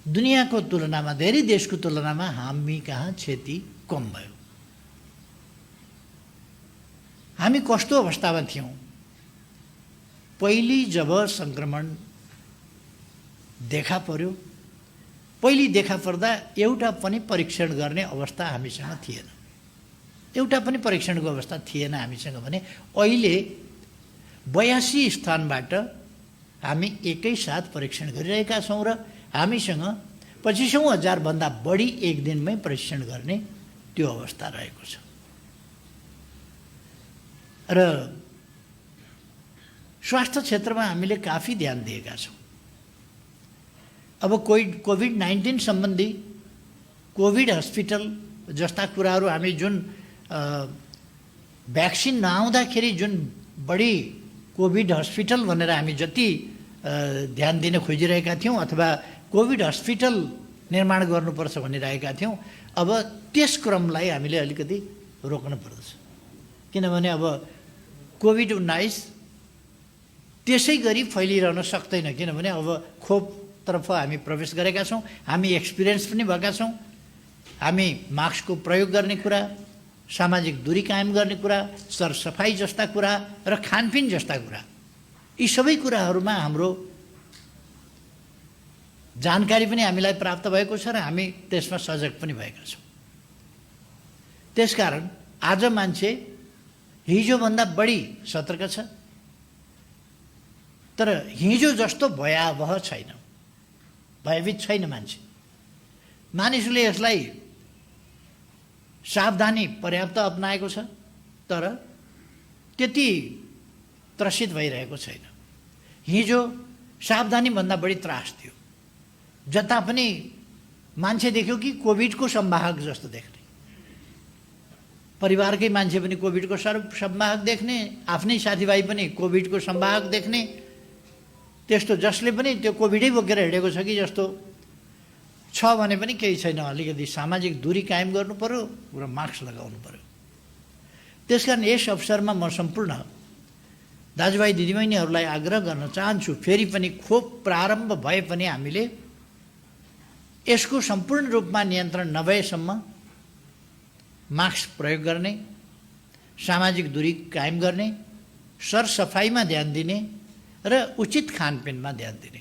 दुनियाँको तुलनामा, धेरै देशको तुलनामा हामी कहाँ क्षति कम भयो। हामी कस्तो अवस्थामा थियौँ? पहिले जब सङ्क्रमण देखा पर्यो, पहिले देखा पर्दा एउटा पनि परीक्षण गर्ने अवस्था हामीसँग थिएन। एउटा पनि परीक्षणको अवस्था थिएन हामीसँग भने अहिले 82 स्थानबाट हामी एकैसाथ परीक्षण गरिरहेका छौँ र हामीसँग 25,000 भन्दा बढी एक दिनमै परीक्षण गर्ने त्यो अवस्था रहेको छ। र स्वास्थ्य क्षेत्रमा हामीले काफी ध्यान दिएका छौँ। अब कोभिड-19 सम्बन्धी कोभिड हस्पिटल जस्ता कुराहरू हामी जुन भ्याक्सिन नआउँदाखेरि जुन बढी कोभिड हस्पिटल भनेर हामी जति ध्यान दिन खोजिरहेका थियौँ अथवा कोभिड हस्पिटल निर्माण गर्नुपर्छ भनिरहेका थियौँ, अब त्यस क्रमलाई हामीले अलिकति रोक्नु पर्दछ। किनभने अब कोभिड-19 त्यसै गरी फैलिरहन सक्दैन, किनभने अब खोपतर्फ हामी प्रवेश गरेका छौँ, हामी एक्सपिरियन्स पनि भएका छौँ। हामी मास्कको प्रयोग गर्ने कुरा, सामाजिक दूरी कायम गर्ने कुरा, सरसफाइ जस्ता कुरा र खानपिन जस्ता कुरा, यी सबै कुराहरूमा हाम्रो जानकारी पनि हामीलाई प्राप्त भएको छ र हामी त्यसमा सजग पनि भएका छौँ। त्यसकारण आज मान्छे हिजोभन्दा बढी सतर्क छ, तर हिजो जस्तो भयावह छैन, भयभीत छैन मान्छे। मानिसले यसलाई सावधानी पर्याप्त अपनाएको छ, तर त्यति त्रसित भइरहेको छैन। हिजो सावधानी भन्दा बढी त्रास थियो। जता पनि मान्छे देख्यो कि कोभिडको संवाहक जस्तो देख्ने, परिवारकै मान्छे पनि कोभिडको संवाहक देख्ने, आफ्नै साथीभाइ पनि कोभिडको संवाहक देख्ने, त्यस्तो जसले पनि त्यो कोभिडै बोकेर हिँडेको छ कि जस्तो छ भने पनि केही छैन। अलिकति सामाजिक दूरी कायम गर्नु पर्यो र मास्क लगाउनु पर्यो। त्यसकारण यस अवसरमा म सम्पूर्ण दाजुभाइ दिदीबहिनीहरूलाई आग्रह गर्न चाहन्छु, फेरि पनि खोप प्रारम्भ भए पनि हामीले यसको सम्पूर्ण रूपमा नियन्त्रण नभएसम्म मास्क प्रयोग गर्ने, सामाजिक दूरी कायम गर्ने, सरसफाइमा ध्यान दिने र उचित खानपिनमा ध्यान दिने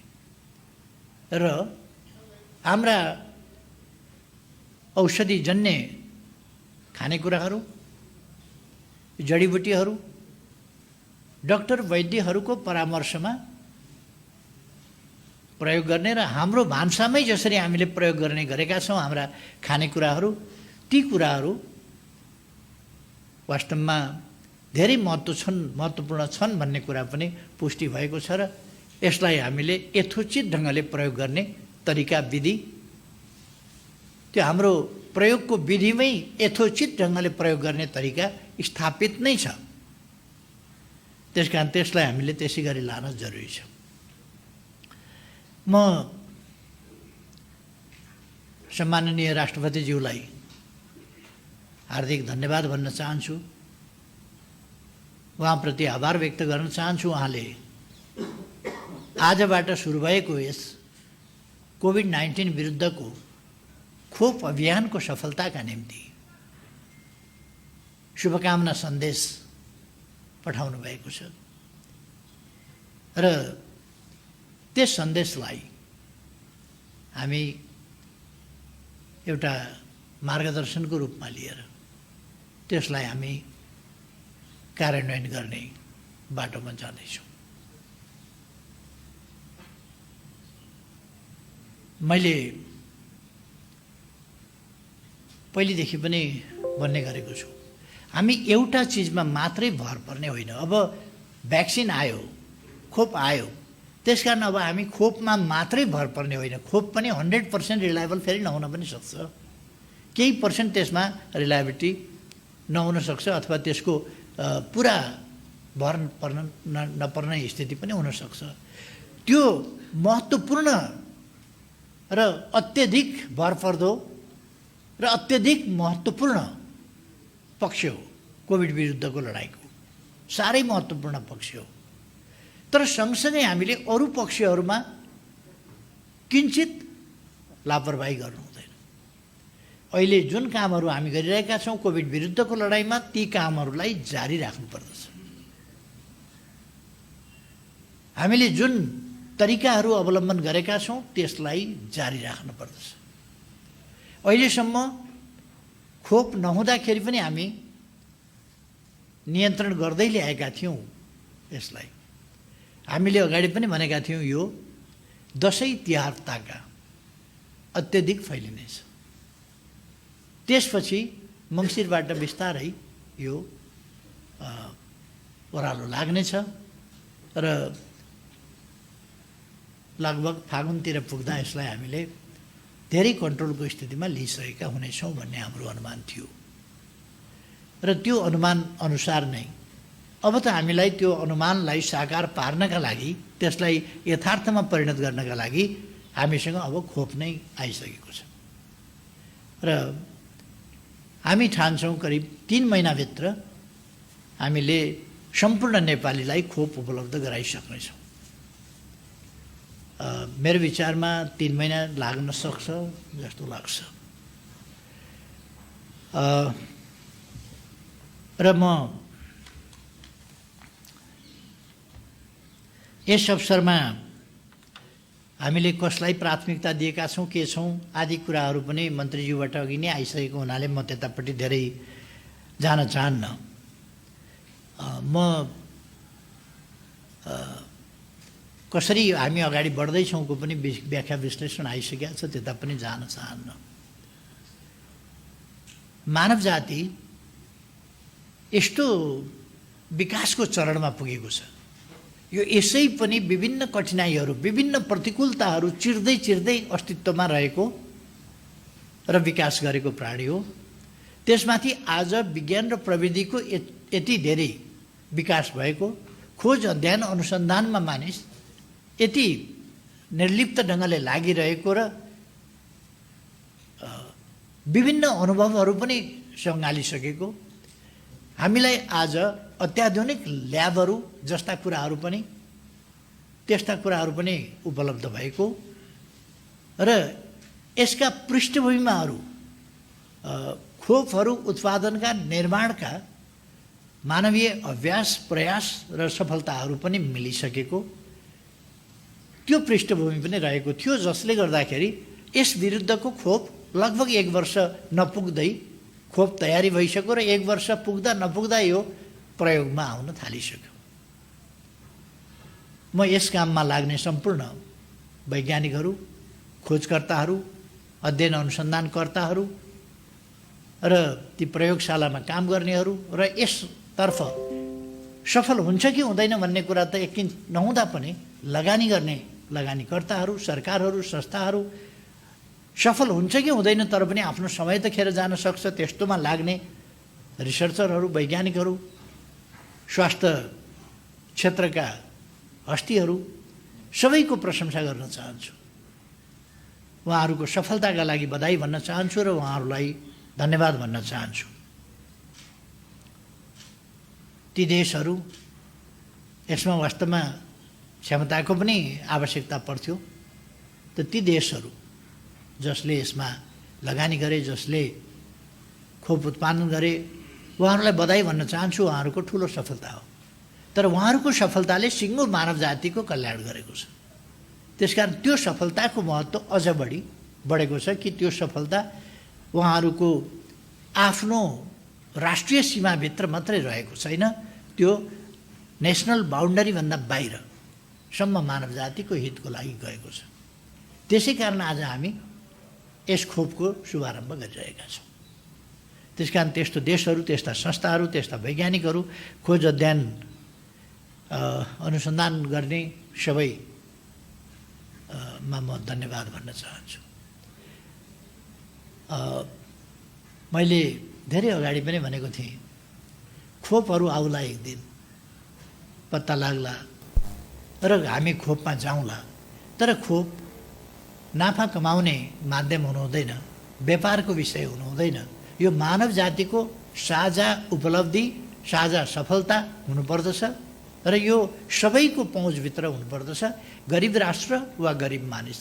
र हाम्रा औषधिजन्य खानेकुराहरू, जडीबुटीहरू डाक्टर वैद्यहरूको परामर्शमा प्रयोग गर्ने र हाम्रो भान्सामै जसरी हामीले प्रयोग गर्ने गरेका छौँ हाम्रा खानेकुराहरू, ती कुराहरू वास्तवमा धेरै महत्त्वपूर्ण छन् भन्ने कुरा पनि पुष्टि भएको छ र यसलाई हामीले यथोचित ढङ्गले प्रयोग गर्ने तरिका विधि, त्यो हाम्रो प्रयोगको विधिमै यथोचित ढङ्गले प्रयोग गर्ने तरिका स्थापित नै छ। त्यसकारण त्यसलाई हामीले त्यसै गरी लान जरुरी छ। म सम्माननीय राष्ट्रपतिज्यूलाई हार्दिक धन्यवाद भन्न चाहन्छु, उहाँप्रति आभार व्यक्त गर्न चाहन्छु। उहाँले आजबाट सुरु भएको यस कोभिड-19 विरुद्धको खोप अभियानको सफलताका निम्ति शुभकामना सन्देश पठाउनु भएको छ र त्यस सन्देशलाई हामी एउटा मार्गदर्शनको रूपमा लिएर त्यसलाई हामी कार्यान्वयन गर्ने बाटोमा जाँदैछौँ। मैले पहिलेदेखि पनि भन्ने गरेको छु, हामी एउटा चिजमा मात्रै भर पर्ने होइन। अब भ्याक्सिन आयो, खोप आयो, त्यसकारण अब हामी खोपमा मात्रै भर पर्ने होइन। खोप पनि 100% रिलायबल फेरि नहुन पनि सक्छ, केही पर्सेन्ट त्यसमा रिलायबिलिटी नहुन सक्छ अथवा त्यसको पुरा भर नपर्ने स्थिति पनि हुनसक्छ। त्यो महत्त्वपूर्ण र अत्यधिक भरपर्दो र अत्यधिक महत्त्वपूर्ण पक्ष हो कोभिड विरुद्धको लडाइँको, साह्रै महत्त्वपूर्ण पक्ष हो। तर सँगसँगै हामीले अरू पक्षहरूमा किञ्चित लापरवाही गर्नु हुँदैन। अहिले जुन कामहरू हामी गरिरहेका छौँ कोभिड विरुद्धको लडाइँमा, ती कामहरूलाई जारी राख्नुपर्दछ। हामीले जुन तरिकाहरू अवलम्बन गरेका छौँ त्यसलाई जारी राख्नुपर्दछ। अहिलेसम्म खोप नहुँदाखेरि पनि हामी नियन्त्रण गर्दै ल्याएका थियौँ यसलाई। हामीले अगाडि पनि भनेका थियौँ यो दसैँ तिहार ताका अत्यधिक फैलिनेछ, त्यसपछि मङ्सिरबाट बिस्तारै यो ओह्रालो लाग्नेछ र लगभग फागुनतिर पुग्दा यसलाई हामीले धेरै कन्ट्रोलको स्थितिमा लिइसकेका हुनेछौँ भन्ने हाम्रो अनुमान थियो। र त्यो अनुमान अनुसार नै अब त हामीलाई त्यो अनुमानलाई साकार पार्नका लागि, त्यसलाई यथार्थमा परिणत गर्नका लागि हामीसँग अब खोप नै आइसकेको छ र हामी ठान्छौँ करिब 3 महिनाभित्र हामीले सम्पूर्ण नेपालीलाई खोप उपलब्ध गराइसक्नेछौँ। मेरो विचारमा 3 महिना लाग्न सक्छ जस्तो लाग्छ। र म यस अवसरमा हामीले कसलाई प्राथमिकता दिएका छौँ, के छौँ आदि कुराहरू पनि मन्त्रीज्यूबाट अघि नै आइसकेको हुनाले म त्यतापट्टि धेरै जान चाहन्न। म कसरी हामी अगाडि बढ्दैछौँको पनि व्याख्या विश्लेषण आइसकेको छ, त्यता पनि जान चाहन्न। मानव जाति यस्तो विकासको चरणमा पुगेको छ, यो यसै पनि विभिन्न कठिनाइहरू, विभिन्न प्रतिकूलताहरू चिर्दै चिर्दै अस्तित्वमा रहेको र विकास गरेको प्राणी हो। त्यसमाथि आज विज्ञान र प्रविधिको यति धेरै विकास भएको, खोज अध्ययन अनुसन्धानमा मानिस यति निर्लिप्त ढङ्गले लागिरहेको र विभिन्न अनुभवहरू पनि सँगालिसकेको, हामीलाई आज अत्याधुनिक ल्याबहरू जस्ता कुराहरू पनि, त्यस्ता कुराहरू पनि उपलब्ध भएको र यसका पृष्ठभूमिमाहरू खोपहरू उत्पादनका निर्माणका मानवीय अभ्यास, प्रयास र सफलताहरू पनि मिलिसकेको त्यो पृष्ठभूमि पनि रहेको थियो, जसले गर्दाखेरि यस विरुद्धको खोप लगभग 1 वर्ष नपुग्दै खोप तयारी भइसक्यो र 1 वर्ष पुग्दा नपुग्दा यो प्रयोगमा आउन थालिसक्यो। म यस काममा लाग्ने सम्पूर्ण वैज्ञानिकहरू, खोजकर्ताहरू, अध्ययन अनुसन्धानकर्ताहरू र ती प्रयोगशालामा काम गर्नेहरू र यसतर्फ सफल हुन्छ कि हुँदैन भन्ने कुरा त यकिन नहुँदा पनि लगानी गर्ने लगानीकर्ताहरू, सरकारहरू, संस्थाहरू सफल हुन्छ कि हुँदैन, तर पनि आफ्नो समय त खेर जान सक्छ, त्यस्तोमा लाग्ने रिसर्चरहरू, वैज्ञानिकहरू, स्वास्थ्य क्षेत्रका हस्तीहरू सबैको प्रशंसा गर्न चाहन्छु। उहाँहरूको सफलताका लागि बधाई भन्न चाहन्छु र उहाँहरूलाई धन्यवाद भन्न चाहन्छु। ती देशहरू, यसमा वास्तवमा क्षमताको पनि आवश्यकता पर्थ्यो, त ती देशहरू जसले यसमा लगानी गरे, जसले खोप उत्पादन गरे, उहाँहरूलाई बधाई भन्न चाहन्छु। उहाँहरूको ठुलो सफलता हो, तर उहाँहरूको सफलताले सिङ्गो मानव जातिको कल्याण गरेको छ। त्यसकारण त्यो सफलताको महत्त्व अझ बढेको छ कि त्यो सफलता उहाँहरूको आफ्नो राष्ट्रिय सीमाभित्र मात्रै रहेको छैन, त्यो नेसनल बाउन्डरीभन्दा बाहिरसम्म मानव जातिको हितको लागि गएको छ। त्यसै कारण आज हामी यस खोपको शुभारम्भ गरिरहेका छौँ। त्यसकारण त्यस्तो देशहरू, त्यस्ता संस्थाहरू, त्यस्ता वैज्ञानिकहरू, खोज अध्ययन अनुसन्धान गर्ने सबैमा म धन्यवाद भन्न चाहन्छु। मैले धेरै अगाडि पनि भनेको थिएँ, खोपहरू आउला एक दिन, पत्ता लाग्ला र हामी खोपमा जाउँला, तर खोप नाफा कमाउने माध्यम हुनु हुँदैन, व्यापारको विषय हुनु हुँदैन। यो मानव जातिको साझा उपलब्धि, साझा सफलता हुनुपर्दछ र यो सबैको पहुँचभित्र हुनुपर्दछ। गरिब राष्ट्र वा गरिब मानिस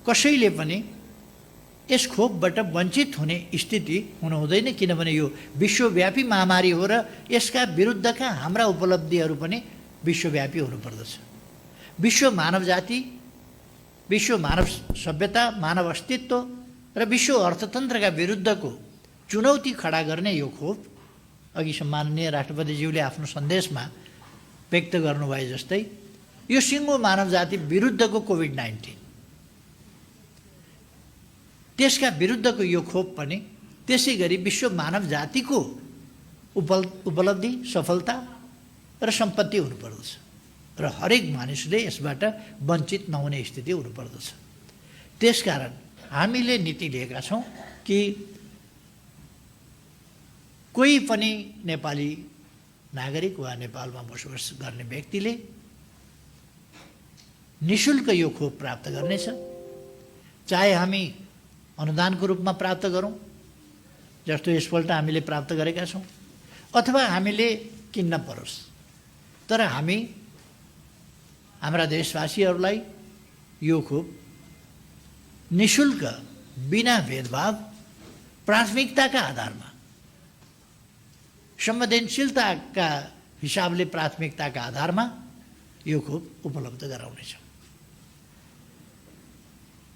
कसैले पनि यस खोपबाट वञ्चित हुने स्थिति हुनु हुँदैन, किनभने यो विश्वव्यापी महामारी हो र यसका विरुद्धका हाम्रा उपलब्धिहरू पनि विश्वव्यापी हुनुपर्दछ। विश्व मानव जाति, विश्व मानव सभ्यता, मानव अस्तित्व र विश्व अर्थतन्त्रका विरुद्धको चुनौती खडा गर्ने यो खोप, अघि सम्माननीय राष्ट्रपतिज्यूले आफ्नो सन्देशमा व्यक्त गर्नुभए जस्तै, यो सिङ्गो मानव जाति विरुद्धको कोभिड-19, त्यसका विरुद्धको यो खोप पनि त्यसै गरी विश्व मानव जातिको उपलब्धि, सफलता र सम्पत्ति हुनुपर्दछ र हरेक मानिसले यसबाट वञ्चित नहुने स्थिति हुनुपर्दछ। त्यसकारण हामीले नीति लिएका छौँ कि कोही पनि नेपाली नागरिक वा नेपालमा बसोबास गर्ने व्यक्तिले निःशुल्क यो खोप प्राप्त गर्नेछ। चाहे हामी अनुदानको रूपमा प्राप्त गरौँ, जस्तो यसपल्ट हामीले प्राप्त गरेका छौँ, अथवा हामीले किन्न परोस्, तर हामी हाम्रा देशवासीहरूलाई यो खोप निःशुल्क, बिना भेदभाव, प्राथमिकताका आधारमा, संवेदनशीलताका हिसाबले प्राथमिकताका आधारमा यो खोप उपलब्ध गराउनेछौँ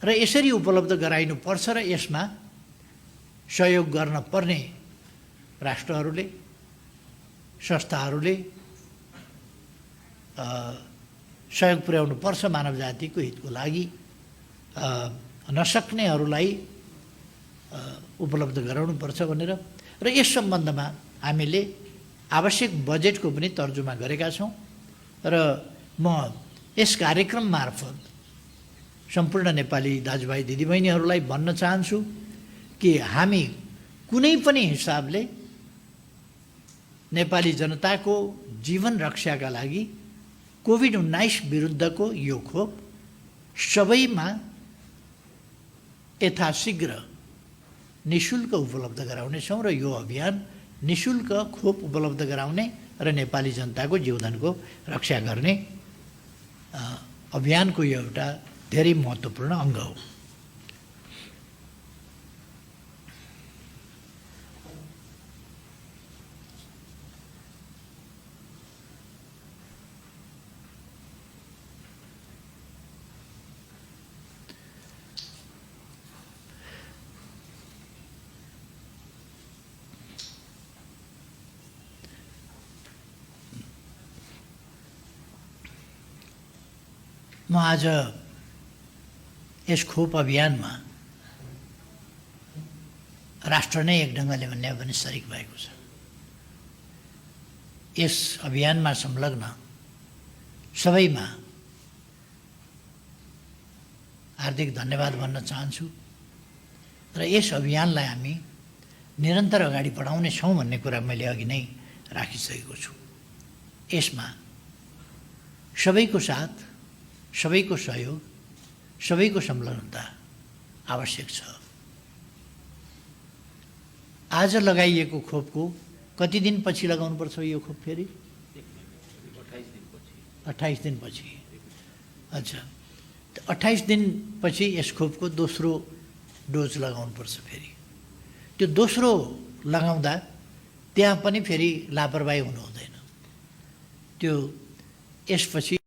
र यसरी उपलब्ध गराइनुपर्छ र यसमा सहयोग गर्न पर्ने राष्ट्रहरूले, संस्थाहरूले सहयोग पुर्याउनु पर्छ मानव जातिको हितको लागि। नसक्नेहरूलाई उपलब्ध गराउनुपर्छ भनेर र यस सम्बन्धमा हामीले आवश्यक बजेटको पनि तर्जुमा गरेका छौँ र म यस कार्यक्रम मार्फत सम्पूर्ण नेपाली दाजुभाइ दिदीबहिनीहरूलाई भन्न चाहन्छु कि हामी कुनै पनि हिसाबले नेपाली जनताको जीवन रक्षाका लागि कोभिड-19 विरुद्धको यो खोप सबैमा यथाशीघ्र निःशुल्क उपलब्ध गराउनेछौँ र यो अभियान निःशुल्क खोप उपलब्ध गराउने र नेपाली जनताको जीवनको रक्षा गर्ने अभियानको यो एउटा धेरै महत्त्वपूर्ण अङ्ग हो। म आज यस खोप अभियानमा राष्ट्र नै एक ढङ्गले भन्ने पनि सरिक भएको छ। यस अभियानमा संलग्न सबैमा हार्दिक धन्यवाद भन्न चाहन्छु र यस अभियानलाई हामी निरन्तर अगाडि बढाउने छौँ भन्ने कुरा मैले अघि नै राखिसकेको छु। यसमा सबैको साथ, सबैको सहयोग, सबैको संलग्नता आवश्यक छ। आज लगाइएको खोपको कति दिनपछि लगाउनुपर्छ यो खोप फेरि? 28 दिनपछि। अच्छा, 28 दिनपछि यस खोपको दोस्रो डोज लगाउनुपर्छ फेरि। त्यो दोस्रो लगाउँदा त्यहाँ पनि फेरि लापरवाही हुनु हुँदैन। त्यो यसपछि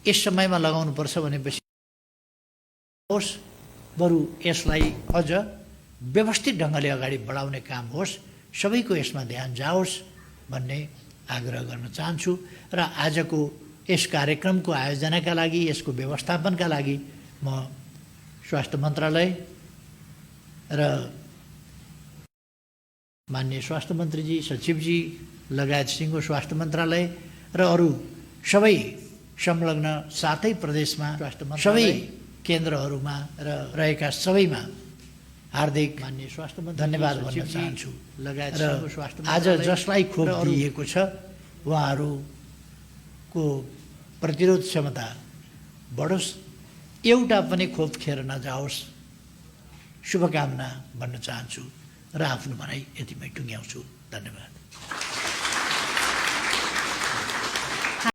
यस समयमा लगाउनुपर्छ भनेपछि होस्, बरु यसलाई अझ व्यवस्थित ढङ्गले अगाडि बढाउने काम होस्, सबैको यसमा ध्यान जाओस् भन्ने आग्रह गर्न चाहन्छु। र आजको यस कार्यक्रमको आयोजनाका लागि, यसको व्यवस्थापनका लागि म स्वास्थ्य मन्त्रालय र माननीय स्वास्थ्य मन्त्रीजी, सचिवजी लगायत सिङ्गो स्वास्थ्य मन्त्रालय र अरू सबै संलग्न सातै प्रदेशमा सबै केन्द्रहरूमा र रहेका सबैमा हार्दिक माननीय स्वास्थ्य मन्त्री धन्यवाद भन्न चाहन्छु। लगायत आज जसलाई खोप दिएको छ उहाँहरूको प्रतिरोध क्षमता बढोस्, एउटा पनि खोप खेर नजाओस्, शुभकामना भन्न चाहन्छु र आफ्नो भनाइ यतिमै टुङ्ग्याउँछु। धन्यवाद।